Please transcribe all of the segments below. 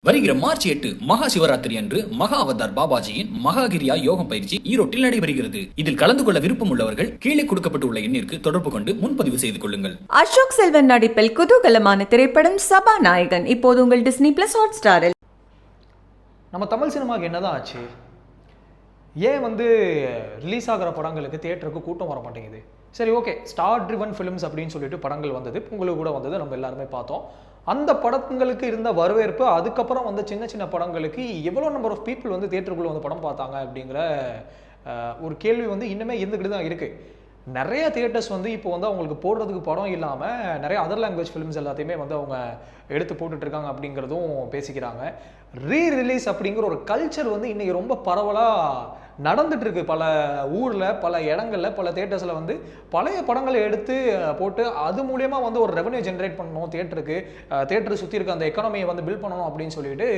வருகிற மார்ச் 8 மகா சிவராத்திரி அன்று மகா அவதார் பாபாஜியின் மகாகிரியா யோகம் பயிற்சி ஈரோட்டில் நடைபெறுகிறது. இதில் கலந்து கொள்ள விருப்பம் உள்ளவர்கள் கீழே கொடுக்கப்பட்டுள்ள எண்ணிற்கு தொடர்பு கொண்டு முன்பதிவு செய்து கொள்ளுங்கள். அசோக் செல்வன் நடிப்பில் குதூகலமான திரைப்படம் சபாநாயகன் இப்போது உங்கள் டிஸ்னி பிளஸ் ஹாட் ஸ்டாரில். நம்ம தமிழ் சினிமாவுக்கு என்னதான் ஆச்சு? ஏன் ரிலீஸ் ஆகிற படங்களுக்கு தியேட்டருக்கு கூட்டம் வர மாட்டேங்குது? சரி, ஓகே, ஸ்டார் ட்ரிவன் ஃபிலிம்ஸ் அப்படின்னு சொல்லிட்டு படங்கள் வந்தது, உங்களுக்கு கூட வந்தது, நம்ம எல்லாருமே பார்த்தோம். அந்த படங்களுக்கு இருந்த வரவேற்பு, அதுக்கப்புறம் வந்து சின்ன சின்ன படங்களுக்கு எவ்வளோ நம்பர் ஆஃப் பீப்புள் தியேட்டருக்குள்ளே படம் பார்த்தாங்க அப்படிங்கிற ஒரு கேள்வி இன்னுமே இருந்துக்கிட்டு தான் இருக்குது. நிறைய தியேட்டர்ஸ் இப்போ அவங்களுக்கு போடுறதுக்கு படம் இல்லாமல் நிறைய அதர் லாங்குவேஜ் ஃபிலிம்ஸ் எல்லாத்தையுமே அவங்க எடுத்து போட்டுட்ருக்காங்க அப்படிங்கிறதும் பேசிக்கிறாங்க. ரீரிலீஸ் அப்படிங்கிற ஒரு கல்ச்சர் இன்றைக்கி ரொம்ப பரவலாக நடந்துகிட்ருக்கு. பல ஊரில், பல இடங்களில், பல தியேட்டர்ஸில் பழைய படங்களை எடுத்து போட்டு அது மூலியமாக ஒரு ரெவன்யூ ஜென்ரேட் பண்ணணும், தியேட்டர் சுற்றி இருக்க அந்த எக்கானமியை பில்ட் பண்ணணும் அப்படின்னு சொல்லிட்டு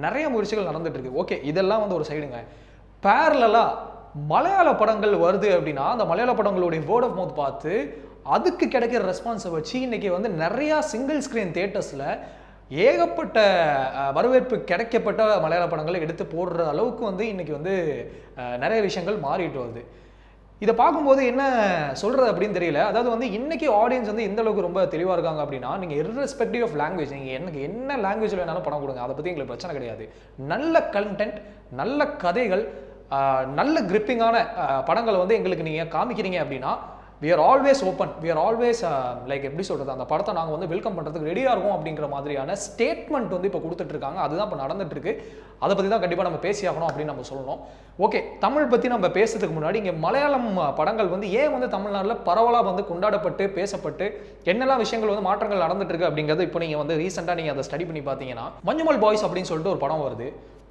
நிறைய முயற்சிகள் நடந்துகிட்ருக்கு. ஓகே, இதெல்லாம் ஒரு சைடுங்க. பேரலாக மலையாள படங்கள் வருது அப்படின்னா அந்த மலையாள படங்களுடைய வேர்ட் ஆஃப் மவுத் பார்த்து அதுக்கு கிடைக்கிற ரெஸ்பான்ஸை வச்சு இன்றைக்கி நிறையா சிங்கிள் ஸ்க்ரீன் தியேட்டர்ஸில் ஏகப்பட்ட வரவேற்பு கிடைக்கப்பட்ட மலையாள படங்களை எடுத்து போடுற அளவுக்கு இன்றைக்கி நிறைய விஷயங்கள் மாறிட்டு வருது. இதை பார்க்கும்போது என்ன சொல்கிறது அப்படின்னு தெரியல. அதாவது இன்றைக்கி ஆடியன்ஸ் எந்த அளவுக்கு ரொம்ப தெளிவாக இருக்காங்க அப்படின்னா, நீங்கள் இர்ரெஸ்பெக்டிவ் ஆஃப் லாங்குவேஜ், நீங்கள் எனக்கு என்ன லாங்குவேஜில் வேணாலும் படம் கொடுங்க, அதை பற்றி எங்களுக்கு பிரச்சனை கிடையாது. நல்ல கண்டென்ட், நல்ல கதைகள், நல்ல கிரிப்பிங்கான படங்களை எங்களுக்கு நீங்கள் காமிக்கிறீங்க அப்படின்னா we are always open, we are always like எப்படி சொல்கிறது, அந்த படத்தை நாங்கள் வெல்கம் பண்ணுறதுக்கு ரெடியாக இருக்கும் அப்படிங்கிற மாதிரியான ஸ்டேட்மெண்ட் இப்போ கொடுத்துட்ருக்காங்க. அதுதான் இப்போ நடந்துகிட்ருக்கு. அதை பற்றி தான் கண்டிப்பாக நம்ம பேசியாகணும் அப்படின்னு நம்ம சொல்லணும். ஓகே, தமிழ் பற்றி நம்ம பேசுறதுக்கு முன்னாடி இங்கே மலையாளம் படங்கள் ஏன் தமிழ்நாட்டில் பரவலாக கொண்டாடப்பட்டு பேசப்பட்டு என்னெல்லாம் விஷயங்கள் மாற்றங்கள் நடந்துட்டுருக்கு அப்படிங்கிறது இப்போ நீங்கள் ரீசெண்டாக நீங்கள் அதை ஸ்டடி பண்ணி பார்த்தீங்கன்னா, மஞ்சுமல் பாய்ஸ் அப்படின்னு சொல்லிட்டு ஒரு படம் வருது,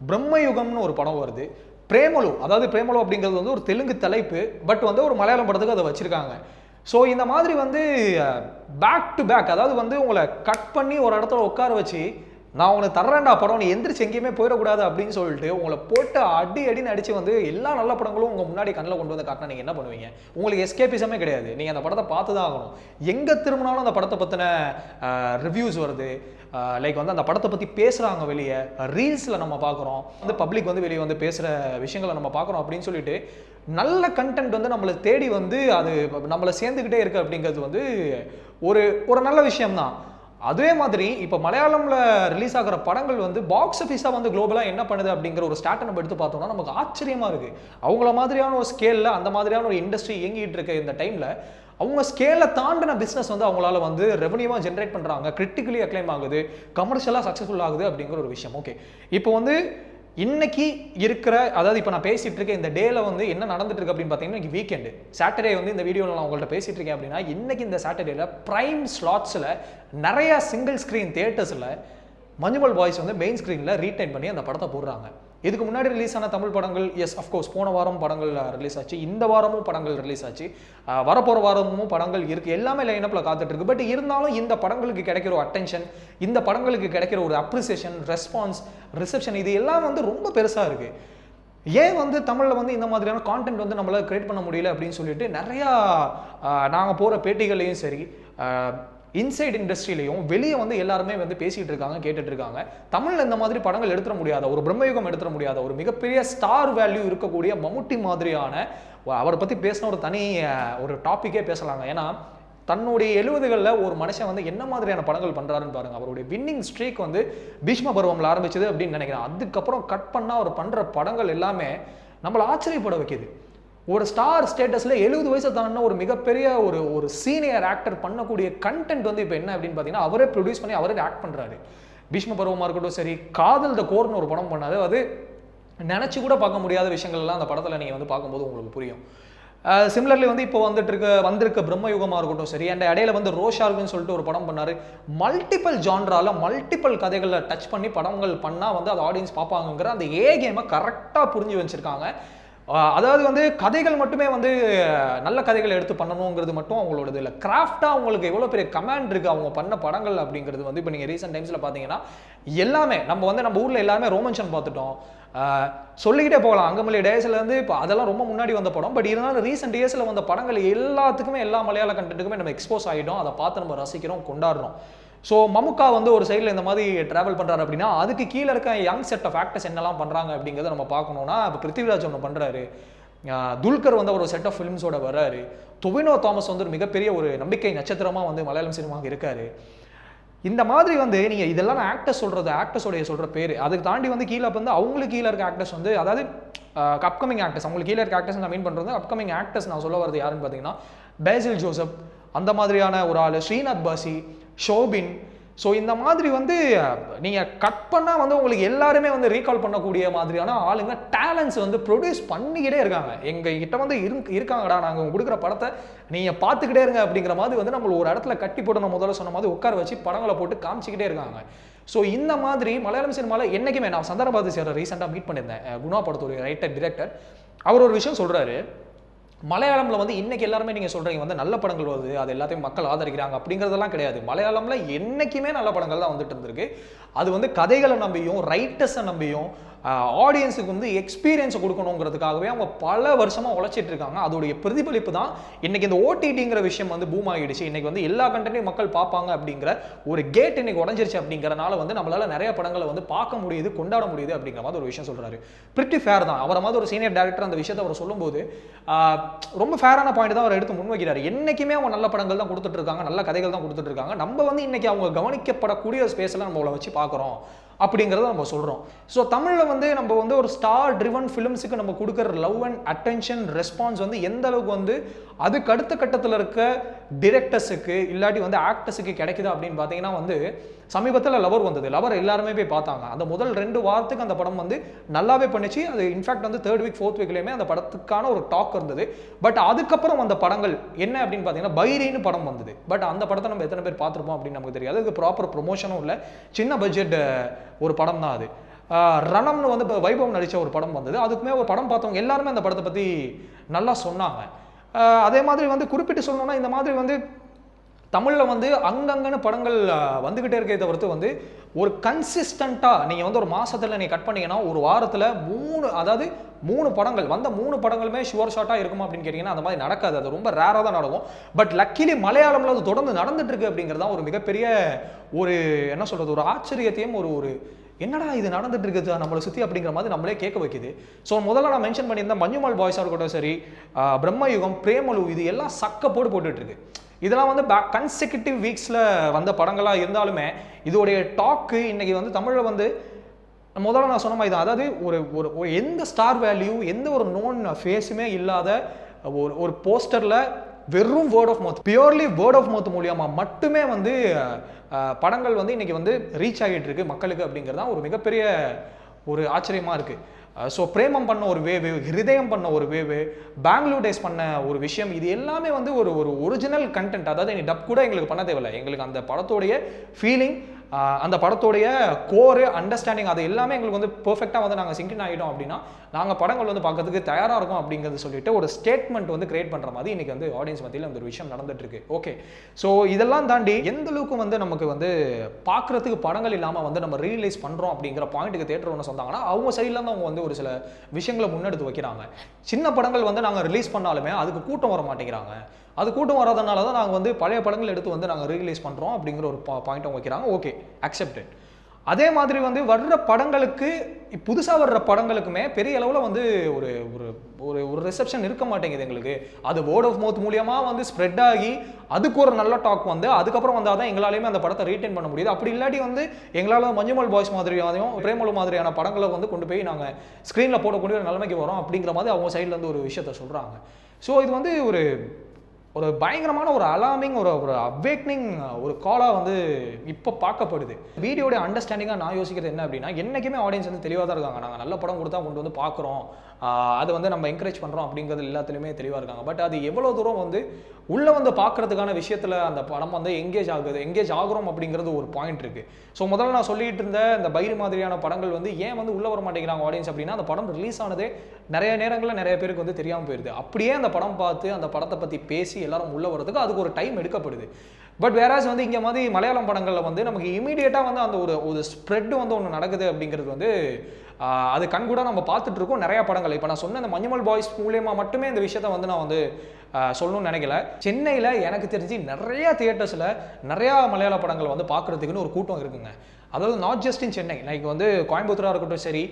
பிரம்மயுகம்னு ஒரு படம் வருது, பிரேமலு, அதாவது பிரேமலு அப்படிங்கிறது ஒரு தெலுங்கு தலைப்பு, பட் ஒரு மலையாளம் படத்துக்கு அதை வச்சிருக்காங்க. ஸோ இந்த மாதிரி பேக் டு பேக், அதாவது உங்களை கட் பண்ணி ஒரு இடத்துல உட்கார வச்சு, நான் உனக்கு தர்றேன்டா படம், நீ எந்திரிச்சு எங்கேயுமே போயிடக்கூடாது அப்படின்னு சொல்லிட்டு உங்களை போட்டு அடின்னு அடித்து எல்லா நல்ல படங்களும் உங்கள் முன்னாடி கண்ணில் கொண்டு காட்டினா நீங்கள் என்ன பண்ணுவீங்க? உங்களுக்கு எஸ்கேபிசமே கிடையாது. நீங்கள் அந்த படத்தை பார்த்து தான் ஆகணும். எங்கே திரும்பினாலும் அந்த படத்தை பற்றின ரிவ்யூஸ் வருது, லைக் அந்த படத்தை பற்றி பேசுகிறாங்க, வெளியே ரீல்ஸில் நம்ம பார்க்குறோம், பப்ளிக் வெளியே பேசுகிற விஷயங்களை நம்ம பார்க்குறோம் அப்படின்னு சொல்லிட்டு நல்ல கண்டென்ட் நம்மளை தேடி அது நம்மளை சேர்ந்துக்கிட்டே இருக்குது அப்படிங்கிறது ஒரு நல்ல விஷயம்தான். அதே மாதிரி இப்போ மலையாளம்ல ரிலீஸ் ஆகிற படங்கள் பாக்ஸ் ஆஃபீஸாக குளோபலாக என்ன பண்ணுது அப்படிங்கிற ஒரு ஸ்டாட்டை நம்ம எடுத்து பார்த்தோம்னா நமக்கு ஆச்சரியமாக இருக்குது. அவங்கள மாதிரியான ஒரு ஸ்கேலில், அந்த மாதிரியான ஒரு இண்டஸ்ட்ரி இயங்கிட்டு இருக்க இந்த டைமில் அவங்க ஸ்கேலை தாண்டின பிஸ்னஸ் அவங்களால ரெவன்யூவாக ஜென்ரேட் பண்ணுறாங்க, கிரிட்டிக்கலி அக்ளைம் ஆகுது, கமர்ஷியலாக சக்ஸஸ்ஃபுல் ஆகுது அப்படிங்கிற ஒரு விஷயம். ஓகே, இப்போ இன்னைக்கு இருக்கிற, அதாவது இப்போ நான் பேசிட்டு இருக்கேன் இந்த டேல என்ன நடந்துட்டு இருக்கு அப்படின்னு பார்த்தீங்கன்னா, இன்னைக்கு வீக்கெண்டு, சாட்டர்டே இந்த வீடியோவில் நான் உங்கள்கிட்ட பேசிட்டு இருக்கேன் அப்படின்னா, இன்னைக்கு இந்த சாட்டர்டேல பிரைம் ஸ்லாட்ஸில் நிறைய சிங்கிள் ஸ்க்ரீன் தியேட்டர்ஸில் மஞ்சுமல் பாய்ஸ் மெயின் ஸ்க்ரீனில் ரீடைன் பண்ணி அந்த படத்தை போடுறாங்க. இதுக்கு முன்னாடி ரிலீஸ் ஆன தமிழ் படங்கள், எஸ் அஃப்கோர்ஸ் போன வாரம் படங்கள் ரிலீஸ் ஆச்சு, இந்த வாரமும் படங்கள் ரிலீஸ் ஆச்சு, வரப்போகிற வாரமும் படங்கள் இருக்குது, எல்லாமே லைனப்பில் காத்துட்டு இருக்கு. பட் இருந்தாலும் இந்த படங்களுக்கு கிடைக்கிற ஒரு அட்டென்ஷன், இந்த படங்களுக்கு கிடைக்கிற ஒரு அப்ரிசியேஷன், ரெஸ்பான்ஸ், ரிசப்ஷன், இது எல்லாம் ரொம்ப பெருசாக இருக்குது. ஏன் தமிழில் இந்த மாதிரியான கான்டென்ட் நம்மளால் கிரியேட் பண்ண முடியல அப்படின்னு சொல்லிட்டு நிறையா நாங்கள் போகிற பேட்டிகளையும் சரி, இன்சைட் இண்டஸ்ட்ரியிலையும் வெளியே எல்லாருமே பேசிகிட்டு இருக்காங்க, கேட்டுட்டு இருக்காங்க. தமிழில் இந்த மாதிரி படங்கள் எடுத்துட முடியாத, ஒரு பிரம்மயுகம் எடுத்துட முடியாத, ஒரு மிகப்பெரிய ஸ்டார் வேல்யூ இருக்கக்கூடிய மம்முட்டி மாதிரியான அவரை பற்றி பேசின ஒரு தனி ஒரு டாப்பிக்கே பேசலாங்க. ஏன்னா தன்னுடைய 70களில் ஒரு மனுஷன் என்ன மாதிரியான படங்கள் பண்ணுறாருன்னு பாருங்கள். அவருடைய வின்னிங் ஸ்ட்ரீக் பீஷ்ம பருவம்ல ஆரம்பிச்சது அப்படின்னு நினைக்கிறேன். அதுக்கப்புறம் கட் பண்ணால் அவர் பண்ணுற படங்கள் எல்லாமே நம்மளை ஆச்சரியப்பட வைக்கிது. ஒரு ஸ்டார் ஸ்டேட்டஸில் 70 வயசை தாண்டின ஒரு மிகப்பெரிய ஒரு சீனியர் ஆக்டர் பண்ணக்கூடிய கண்டென்ட் இப்போ என்ன அப்படின்னு பார்த்தீங்கன்னா, அவரே ப்ரொடியூஸ் பண்ணி அவரே ஆக்ட் பண்ணுறாரு. பீஷ்ம பருவமாக இருக்கட்டும் சரி, காதல் த கோர்னு ஒரு படம் பண்ணாது, அது நினச்சி கூட பார்க்க முடியாத விஷயங்கள்லாம் அந்த படத்தில் நீங்கள் பார்க்கும்போது உங்களுக்கு புரியும். சிமிலர்லி இப்போ வந்திருக்க பிரம்மயுகமாக இருக்கட்டும் சரி, அண்ட் இடையில ரோஷார்க்குன்னு சொல்லிட்டு ஒரு படம் பண்ணார். மல்டிபிள் ஜான்ரால மல்டிபிள் கதைகளில் டச் பண்ணி படங்கள் பண்ணால் அது ஆடியன்ஸ் பார்ப்பாங்கிற அந்த கேமை கரெக்டாக புரிஞ்சு வச்சுருக்காங்க. அதாவது கதைகள் மட்டுமே நல்ல கதைகளை எடுத்து பண்ணணுங்கிறது மட்டும் அவங்களோடது இல்லை, கிராஃப்டாக அவங்களுக்கு எவ்வளோ பெரிய கமாண்ட் இருக்குது அவங்க பண்ண படங்கள் அப்படிங்கிறது இப்போ நீங்கள் ரீசெண்ட் டைம்ஸில் பார்த்தீங்கன்னா எல்லாமே நம்ம ஊரில் எல்லாமே ரோமன்ஷன் பார்த்துட்டோம், சொல்லிக்கிட்டே போகலாம். அங்கமல்லி டேஸ்லேருந்து இப்போ அதெல்லாம் ரொம்ப முன்னாடி வந்த படம். பட் இருந்தாலும் ரீசெண்ட் இயர்ஸில் வந்த படங்கள் எல்லாத்துக்குமே, எல்லா மலையாள கண்டென்ட்டுக்குமே நம்ம எக்ஸ்போஸ் ஆகிட்டோம், அதை பார்த்து நம்ம ரசிக்கிறோம், கொண்டாடுறோம். ஸோ மமுக்கா வந்து ஒரு சைடில் இந்த மாதிரி ட்ராவல் பண்ணுறாரு அப்படின்னா அதுக்கு கீழே இருக்க யங் செட் ஆஃப் ஆக்டர்ஸ் என்னெல்லாம் பண்ணுறாங்க அப்படிங்கிறத நம்ம பார்க்கணும்னா இப்போ பிருத்திவிராஜ் ஒன்று பண்ணுறாரு, துல்கர் வந்து ஒரு செட் ஆஃப் ஃபிலிம்ஸோட வர்றாரு, டொவினோ தாமஸ் வந்து ஒரு மிகப்பெரிய ஒரு நம்பிக்கை நட்சத்திரமாக வந்து மலையாளம் சினிமாவுக்கு இருக்காரு. இந்த மாதிரி வந்து நீங்கள் இதெல்லாம் ஆக்டர்ஸ் சொல்கிறது, ஆக்டர்ஸோடைய சொல்கிற பேர், அதுக்கு தாண்டி வந்து கீழே வந்து அவங்களுக்கு கீழே இருக்க ஆக்டர்ஸ் வந்து, அதாவது அப்கமிங் ஆக்டர்ஸ், அவங்களுக்கு கீழே இருக்க ஆக்டர்ஸ் நான் மீன் பண்ணுறது அப்கமிங் ஆக்டர்ஸ். நான் சொல்ல வரது யாருன்னு பார்த்தீங்கன்னா பேசில் ஜோசப், அந்த மாதிரியான ஒரு ஆள், ஸ்ரீநாத் பாசி, ஷோபின். ஸோ இந்த மாதிரி வந்து நீங்கள் கட் பண்ணால் வந்து உங்களுக்கு எல்லாருமே வந்து ரீகால் பண்ணக்கூடிய மாதிரியான ஆளுங்க, டேலண்ட்ஸ் வந்து ப்ரொடியூஸ் பண்ணிக்கிட்டே இருக்காங்க. எங்கள் கிட்ட வந்து இருக்காங்கடா, நாங்கள் கொடுக்குற படத்தை நீங்கள் பார்த்துக்கிட்டே இருங்க அப்படிங்கிற மாதிரி வந்து நம்மளை ஒரு இடத்துல கட்டி போட்டு நான் முதல்ல சொன்ன மாதிரி உட்கார வச்சு படங்களை போட்டு காமிச்சிக்கிட்டே இருக்காங்க. ஸோ இந்த மாதிரி மலையாளம் சினிமாவில் என்றைக்குமே, நான் சந்தர்பாதி சார் ரீசெண்டாக மீட் பண்ணியிருந்தேன், குணா படத்தோடைய ரைட்டர் டிரெக்டர். அவர் ஒரு விஷயம் சொல்கிறாரு, மலையாளம்ல வந்து இன்னைக்கு எல்லாருமே நீங்க சொல்றீங்க வந்து நல்ல படங்கள் வருது, அது எல்லாத்தையும் மக்கள் ஆதரிக்கிறாங்க அப்படிங்கிறதெல்லாம் கிடையாது. மலையாளம்ல என்னைக்குமே நல்ல படங்கள் தான் வந்துட்டு இருந்திருக்கு. அது வந்து கதைகளை நம்பியும் ரைட்டர்ஸை நம்பியும் ஆடியன்ஸுக்கு வந்து எக்ஸ்பீரியன்ஸை கொடுக்கணுங்கிறதுக்காகவே அவங்க பல வருஷமாக உழைச்சிட்டு இருக்காங்க. அதோடைய பிரதிபலிப்பு தான் இன்னைக்கு இந்த ஓடிடிங்கிற விஷயம் வந்து பூம் ஆகிடுச்சு. இன்னைக்கு வந்து எல்லா கண்டென்ட்டையும் மக்கள் பார்ப்பாங்க அப்படிங்கிற ஒரு கேட் இன்னைக்கு உடஞ்சிருச்சு. அப்படிங்கிறனால வந்து நம்மளால நிறைய படங்களை வந்து பார்க்க முடியுது, கொண்டாட முடியுது அப்படிங்கிற மாதிரி ஒரு விஷயம் சொல்றாரு. பிரிட்டி ஃபேர் தான் அவரை மாதிரி ஒரு சீனியர் டைரக்டர் அந்த விஷயத்தை அவர் சொல்லும்போது ரொம்ப ஃபேரான பாயிண்ட் தான் அவர் எடுத்து முன்வைக்கிறாரு. என்னைக்குமே அவங்க நல்ல படங்கள் தான் கொடுத்துட்டு இருக்காங்க, நல்ல கதைகள் தான் கொடுத்துட்டு இருக்காங்க. நம்ம வந்து இன்னைக்கு அவங்க கவனிக்கப்படக்கூடிய ஸ்பேஸ்ல நம்ம வச்சு பார்க்குறோம் அப்படிங்கிறத நம்ம சொல்கிறோம். ஸோ தமிழில் வந்து நம்ம வந்து ஒரு ஸ்டார் ட்ரிவன் ஃபிலிம்ஸுக்கு நம்ம கொடுக்குற லவ் அண்ட் அட்டென்ஷன் ரெஸ்பான்ஸ் வந்து எந்த அளவுக்கு வந்து அதுக்கு அடுத்த கட்டத்தில் இருக்க டிரெக்டர்ஸுக்கு இல்லாட்டி வந்து ஆக்டர்ஸுக்கு கிடைக்குது அப்படின்னு பார்த்தீங்கன்னா வந்து சமீபத்தில் லவர் வந்தது. லவர் எல்லாருமே போய் பார்த்தாங்க. அந்த முதல் 2 வாரத்துக்கு அந்த படம் வந்து நல்லாவே பண்ணிச்சு. அது இன்ஃபேக்ட் வந்து 3rd வீக் 4th வீக்லேயுமே அந்த படத்துக்கான ஒரு டாக் இருந்தது. பட் அதுக்கப்புறம் அந்த படங்கள் என்ன அப்படின்னு பார்த்தீங்கன்னா பைரின்னு படம் வந்தது. பட் அந்த படத்தை நம்ம எத்தனை பேர் பார்த்துருப்போம் அப்படின்னு நமக்கு தெரியாது. அது ப்ராப்பர் ப்ரொமோஷனும் இல்லை, சின்ன பட்ஜெட் ஒரு படம் தான் அது. ரணம்னு வந்து இப்போ வைபவ் நடித்த ஒரு படம் வந்தது. அதுக்குமே ஒரு படம் பார்த்தவங்க எல்லாருமே அந்த படத்தை பற்றி நல்லா சொன்னாங்க. அதே மாதிரி வந்து குறிப்பிட்டு சொல்லணும்னா இந்த மாதிரி வந்து தமிழில் வந்து அங்கங்கன்னு படங்கள் வந்துக்கிட்டே இருக்கே தவிர்த்து வந்து ஒரு கன்சிஸ்டண்ட்டாக நீங்கள் வந்து ஒரு மாதத்தில் நீங்கள் கட் பண்ணீங்கன்னா ஒரு வாரத்தில் 3 படங்கள் வந்த 3 படங்களுமே ஷுவர் ஷாட்டாக இருக்குமா அப்படின்னு கேட்டிங்கன்னா அந்த மாதிரி நடக்காது. அது ரொம்ப ரேராக தான் நடக்கும். பட் லக்கிலி மலையாளம்ல அது தொடர்ந்து நடந்துட்டு இருக்கு அப்படிங்கிறது தான் ஒரு மிகப்பெரிய ஒரு என்ன சொல்கிறது, ஒரு ஆச்சரியத்தையும் ஒரு என்னடா இது நடந்துட்டு இருக்குது நம்மளை சுற்றி அப்படிங்கிற மாதிரி நம்மளே கேட்க வைக்குது. ஸோ முதல்ல நான் மென்ஷன் பண்ணியிருந்தேன் மஞ்சுமல் பாய்ஸாக இருக்கட்டும் சரி, பிரம்மயுகம், பிரேமலு, இது எல்லாம் சக்க போட்டுட்டு இருக்கு. இதெல்லாம் வந்து கன்செக்யூட்டிவ் வீக்ஸில் வந்த படங்களாக இருந்தாலுமே இதோடைய டாக்கு இன்னைக்கு வந்து தமிழில் வந்து முதல்ல நான் சொன்ன மாதிரி தான். அதாவது ஒரு எந்த ஸ்டார் வேல்யூ, எந்த ஒரு நோன் ஃபேஸுமே இல்லாத ஒரு போஸ்டரில் வெறும் word of mouth, purely word of mouth மூலியமாக மட்டுமே வந்து படங்கள் வந்து இன்னைக்கு வந்து ரீச் ஆகிட்டு இருக்கு மக்களுக்கு அப்படிங்கிறது தான் ஒரு மிகப்பெரிய ஒரு ஆச்சரியமாக இருக்குது. ஸோ பிரேமம் பண்ண ஒரு வேவு, ஹிருதயம் பண்ண ஒரு வேவு, பெங்களூர் டேஸ் பண்ண ஒரு விஷயம், இது எல்லாமே வந்து ஒரு ஒரிஜினல் கண்டென்ட். அதாவது நீ டப் கூட எங்களுக்கு பண்ண தேவையில்லை, எங்களுக்கு அந்த படத்தோடைய ஃபீலிங், அந்த படத்தோடைய கோரு அண்டர்ஸ்டாண்டிங், அது எல்லாமே எங்களுக்கு வந்து பெர்ஃபெக்டாக வந்து நாங்கள் சிங்கின் ஆகிட்டோம் அப்படின்னா நாங்கள் படங்கள் வந்து பார்க்கறதுக்கு தயாராக இருக்கும் அப்படிங்கிறது சொல்லிட்டு ஒரு ஸ்டேட்மெண்ட் வந்து கிரியேட் பண்ணுற மாதிரி இன்றைக்கி வந்து ஆடியன்ஸ் மத்தியில் அந்த ஒரு விஷயம் நடந்துட்டு இருக்கு. ஓகே, ஸோ இதெல்லாம் தாண்டி எந்த அளவுக்கு வந்து நமக்கு வந்து பார்க்குறதுக்கு படங்கள் இல்லாமல் வந்து நம்ம ரீரிலீஸ் பண்ணுறோம் அப்படிங்கிற பாயிண்ட்டுக்கு தேட்டர் ஒன்று சொன்னாங்கன்னா அவங்க சைடில் தான் அவங்க வந்து ஒரு சில விஷயங்களை முன்னெடுத்து வைக்கிறாங்க. சின்ன படங்கள் வந்து நாங்கள் ரிலீஸ் பண்ணாலுமே அதுக்கு கூட்டம் வர மாட்டேங்கிறாங்க. அது கூட்டம் வராதனால தான் நாங்கள் வந்து பழைய படங்கள் எடுத்து வந்து நாங்கள் ரீரிலீஸ் பண்ணுறோம் அப்படிங்கிற ஒரு பாயிண்ட்டை வைக்கிறாங்க. Okay, accepted. அதே மாதிரி வந்து வர்ற படங்களுக்கு, புதுசாக வர்ற படங்களுக்குமே பெரிய அளவில் வந்து ஒரு ஒரு ஒரு ரிசப்ஷன் இருக்க மாட்டேங்குது எங்களுக்கு. அது வேர்ட் ஆஃப் மவுத் மூலியமாக வந்து ஸ்ப்ரெட் ஆகி அதுக்கு ஒரு நல்ல டாக் வந்து அதுக்கப்புறம் வந்தால் தான் எங்களாலையுமே அந்த படத்தை ரீட்டைன் பண்ண முடியுது. அப்படி இல்லாட்டி வந்து எங்களால் மஞ்சுமல் பாய்ஸ் மாதிரியானையும் பிரேமலு மாதிரியான படங்களை வந்து கொண்டு போய் நாங்கள் ஸ்க்ரீனில் போடக்கூடிய ஒரு நிலைமைக்கு வரோம் அப்படிங்கிற மாதிரி அவங்க சைடில் வந்து ஒரு விஷயத்த சொல்கிறாங்க. ஸோ இது வந்து ஒரு பயங்கரமான ஒரு அலார்மிங், ஒரு அவேக்னிங் ஒரு காலாக வந்து இப்போ பார்க்கப்படுது. வீடியோட அண்டர்ஸ்டாண்டிங்காக நான் யோசிக்கிறது என்ன அப்படின்னா, என்றைக்குமே ஆடியன்ஸ் வந்து தெளிவாக தான் இருக்காங்க. நாங்கள் நல்ல படம் கொடுத்தா கொண்டு வந்து பார்க்குறோம், அது வந்து நம்ம என்கரேஜ் பண்ணுறோம் அப்படிங்கிறது எல்லாத்துலேயுமே தெளிவாக இருக்காங்க. பட் அது எவ்வளோ தூரம் வந்து உள்ளே வந்து பார்க்குறதுக்கான விஷயத்தில் அந்த படம் வந்து எங்கேஜ் ஆகுறோம் அப்படிங்கிறது ஒரு பாயிண்ட் இருக்குது. ஸோ முதல்ல நான் சொல்லிட்டு இருந்த இந்த பைரி மாதிரியான படங்கள் வந்து ஏன் வந்து உள்ளே வர மாட்டேங்கிறாங்க ஆடியன்ஸ் அப்படின்னா, அந்த படம் ரிலீஸ் ஆனதே நிறைய நேரங்களில் நிறைய பேருக்கு வந்து தெரியாமல் போயிடுது. அப்படியே அந்த படம் பார்த்து அந்த படத்தை பற்றி பேசி எல்லாரும் உள்ளே வரதுக்கு அதுக்கு ஒரு டைம் எடுக்கப்படுது. பட் வேறாஸ் வந்து இங்கே மாதிரி மலையாளம் படங்களில் வந்து நமக்கு இமீடியட்டாக வந்து அந்த ஒரு ஸ்ப்ரெட் வந்து ஒன்று நடக்குது அப்படிங்கிறது வந்து அது கண்கூட நம்ம பார்த்துட்டு இருக்கோம் நிறையா படங்கள். இப்போ நான் சொன்ன அந்த மஞ்சுமல் பாய்ஸ் மூலியமாக மட்டுமே இந்த விஷயத்த வந்து நான் வந்து சொல்லணும்னு நினைக்கல. சென்னையில் எனக்கு தெரிஞ்சு நிறையா தியேட்டர்ஸில் நிறையா மலையாள படங்கள் வந்து பார்க்குறதுக்குன்னு ஒரு கூட்டம் இருக்குங்க. அதாவது not just in Chennai, like வந்து கோயம்புத்தூராக இருக்கட்டும் சரி,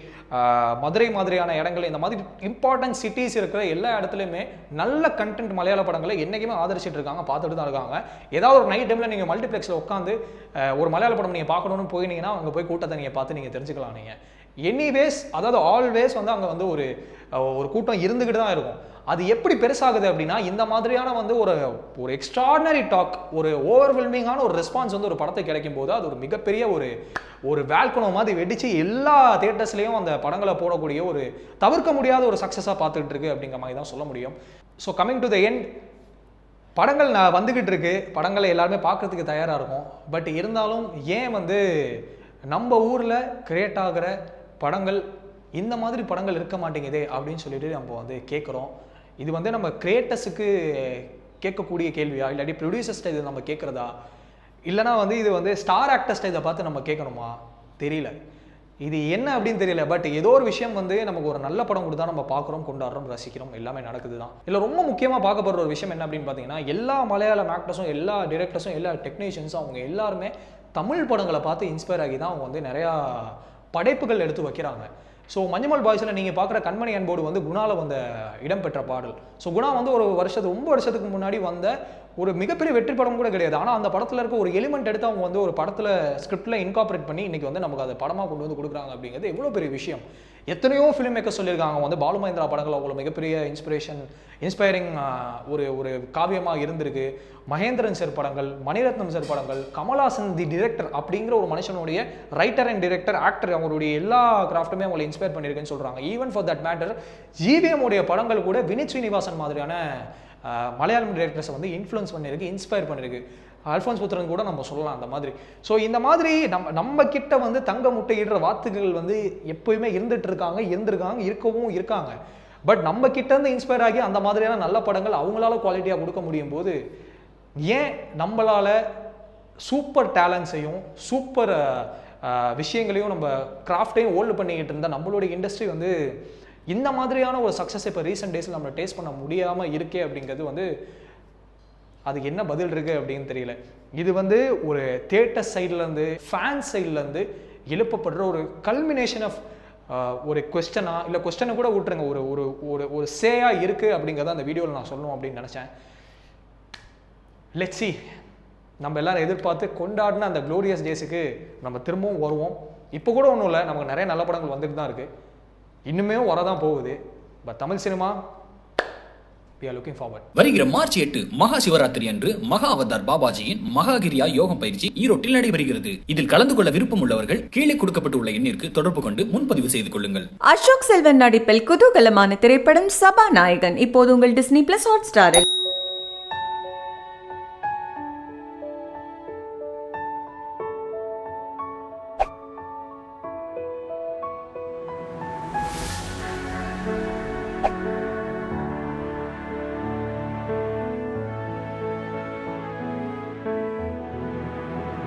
மதுரை மாதிரியான இடங்கள், இந்த மாதிரி இம்பார்ட்டன்ட் சிட்டிஸ் இருக்கிற எல்லா இடத்துலையுமே நல்ல கண்டென்ட் மலையாள படங்களை என்றைக்குமே ஆதரிச்சிட்டு இருக்காங்க, பார்த்துட்டு தான் இருக்காங்க. ஏதாவது ஒரு நைட் டைமில் நீங்கள் மல்டிப்ளெக்ஸில் உட்காந்து ஒரு மலையாள படம் நீங்கள் பார்க்கணுன்னு போயினீங்கன்னா அங்கே போய் கூட்டத்தை நீங்கள் பார்த்து நீங்கள் தெரிஞ்சுக்கலாம். நீங்கள் எனிவேஸ் அதாவது ஆல்வேஸ் வந்து அங்கே வந்து ஒரு கூட்டம் இருந்துக்கிட்டு தான் இருக்கும். அது எப்படி பெருசாகுது அப்படின்னா இந்த மாதிரியான வந்து ஒரு எக்ஸ்ட்ராடினரி டாக், ஒரு ஓவர்வெல்மிங்கான ஒரு ரெஸ்பான்ஸ் வந்து ஒரு படத்தை கிடைக்கும் போது அது ஒரு மிகப்பெரிய ஒரு வேல்கனோ மாதிரி வெடிச்சு எல்லா தியேட்டர்ஸ்லையும் அந்த படங்களை போடக்கூடிய ஒரு தவிர்க்க முடியாத ஒரு சக்ஸஸாக பார்த்துக்கிட்டு இருக்கு அப்படிங்கிற மாதிரி தான் சொல்ல முடியும். So coming to the end, படங்கள் நான் வந்துக்கிட்டு இருக்கு, படங்களை எல்லாருமே பார்க்கறதுக்கு தயாராக இருக்கும். பட் இருந்தாலும் ஏன் வந்து நம்ம ஊரில் கிரியேட் ஆகிற படங்கள் இந்த மாதிரி படங்கள் இருக்க மாட்டேங்குதே அப்படின்னு சொல்லிட்டு நம்ம வந்து கேட்குறோம். இது வந்து நம்ம கிரியேட்டர்ஸுக்கு கேட்கக்கூடிய கேள்வியா, இல்லாட்டி ப்ரொடியூசர்ஸ்ட்டை இது நம்ம கேட்குறதா, இல்லைனா வந்து இது வந்து ஸ்டார் ஆக்டர்ஸ்ட்டை இதை பார்த்து நம்ம கேட்கணுமா தெரியல. இது என்ன அப்படின்னு தெரியல. பட் ஏதோ ஒரு விஷயம் வந்து நமக்கு ஒரு நல்ல படம் கொடுத்தா நம்ம பார்க்குறோம், கொண்டாடுறோம், ரசிக்கிறோம், எல்லாமே நடக்குது தான். இல்லை ரொம்ப முக்கியமாக பார்க்கப்படுற ஒரு விஷயம் என்ன அப்படின்னு பார்த்தீங்கன்னா, எல்லா மலையாளம் ஆக்டர்ஸும், எல்லா டிரெக்டர்ஸும், எல்லா டெக்னீஷியன்ஸும் அவங்க எல்லாருமே தமிழ் படங்களை பார்த்து இன்ஸ்பயர் ஆகி தான் அவங்க வந்து நிறையா படைப்புகள் எடுத்து வைக்கிறாங்க. ஸோ மஞ்சுமல் பாய்ஸில் நீங்கள் பார்க்குற கண்மணி அன்போடு வந்து குணாவில் வந்த இடம்பெற்ற பாடல். ஸோ குணா வந்து ரொம்ப வருஷத்துக்கு முன்னாடி வந்த ஒரு மிகப்பெரிய வெற்றி படம் கூட கிடையாது. ஆனால் அந்த படத்தில் இருக்க ஒரு எலிமெண்ட் எடுத்து அவங்க வந்து ஒரு படத்தில் ஸ்கிரிப்டில் இன்கார்பரேட் பண்ணி இன்றைக்கி வந்து நமக்கு அதை படமாக கொண்டு வந்து கொடுக்குறாங்க அப்படிங்கிறது எவ்வளோ பெரிய விஷயம். எத்தனையோ ஃபிலிம் மேக்கர் சொல்லியிருக்காங்க வந்து பாலுமகேந்திரா படங்கள் அவ்வளோ மிகப்பெரிய இன்ஸ்பைரிங் ஒரு காவியமாக இருந்திருக்கு. மகேந்திரன் சார் படங்கள், மணிரத்னம் சார் படங்கள், கமல்ஹாசன் தி டிரெக்டர் அப்படிங்கிற ஒரு மனுஷனுடைய ரைட்டர் அண்ட் டிரெக்டர் ஆக்டர் அவருடைய எல்லா கிராஃப்ட்டுமே அவங்களை இன்ஸ்பயர் பண்ணியிருக்குன்னு சொல்கிறாங்க. Even for that matter GVM உடைய படங்கள் கூட வினித் ஸ்ரீனிவாசன் மாதிரியான மலையாளம் டிரெக்டர்ஸை வந்து இன்ஃப்ளூயன்ஸ் பண்ணியிருக்கு, இன்ஸ்பயர் பண்ணியிருக்கு. அல்ஃபோன்ஸ் புத்திரன் கூட நம்ம சொல்லலாம் அந்த மாதிரி. ஸோ இந்த மாதிரி நம்ம கிட்ட வந்து தங்க முட்டையிடுற வாத்துகள் வந்து எப்பயுமே இருந்திருக்காங்க, இருக்காங்க. பட் நம்ம கிட்ட இருந்து இன்ஸ்பயர் ஆகி அந்த மாதிரியான நல்ல படங்கள் அவங்களால குவாலிட்டியாக கொடுக்க முடியும் போது ஏன் நம்மளால சூப்பர் டேலண்ட்ஸையும் சூப்பர் விஷயங்களையும் நம்ம கிராஃப்டையும் ஹோல்டு பண்ணிக்கிட்டு இருந்தால் நம்மளுடைய இண்டஸ்ட்ரி வந்து இந்த மாதிரியான ஒரு சக்ஸஸ் இப்போ ரீசெண்ட் டேஸில் நம்ம டேஸ்ட் பண்ண முடியாமல் இருக்கே அப்படிங்கிறது வந்து அதுக்கு என்ன பதில் இருக்குது அப்படின்னு தெரியல. இது வந்து ஒரு தியேட்டர் சைட்லேருந்து, ஃபேன்ஸ் சைட்லேருந்து எழுப்பப்படுற ஒரு கல்மினேஷன் ஆஃப் ஒரு கொஸ்டனா, இல்லை கொஸ்டனை கூட விட்டுருங்க, ஒரு சேயாக இருக்குது அப்படிங்கிறத அந்த வீடியோவில் நான் சொல்லணும் அப்படின்னு நினச்சேன். லெட்ஸ் see, நம்ம எல்லாரும் எதிர்பார்த்து கொண்டாடின அந்த க்ளோரியஸ் டேஸுக்கு நம்ம திரும்பவும் வருவோம். இப்போ கூட ஒன்றும் இல்லை, நமக்கு நிறைய நல்ல படங்கள் வந்துட்டு தான் இருக்குது, இன்னுமே வரதான் போகுது. But Tamil cinema we are looking forward. வருகிற மார்ச் 8 மகா சிவராத்திரி அன்று மகா அவதார் பாபாஜியின் மகாகிரியா யோகம் பயிற்சி ஈரோட்டில் நடைபெறுகிறது. இதில் கலந்து கொள்ள விருப்பம் உள்ளவர்கள் கீழே கொடுக்கப்பட்டுள்ள எண்ணிற்கு தொடர்பு கொண்டு முன்பதிவு செய்து கொள்ளுங்கள். அசோக் செல்வன் நடிப்பில் குதூகலமான திரைப்படம் சபாநாயகன் இப்போது உங்கள் டிஸ்னி பிளஸ் ஹாட் ஸ்டாரில்.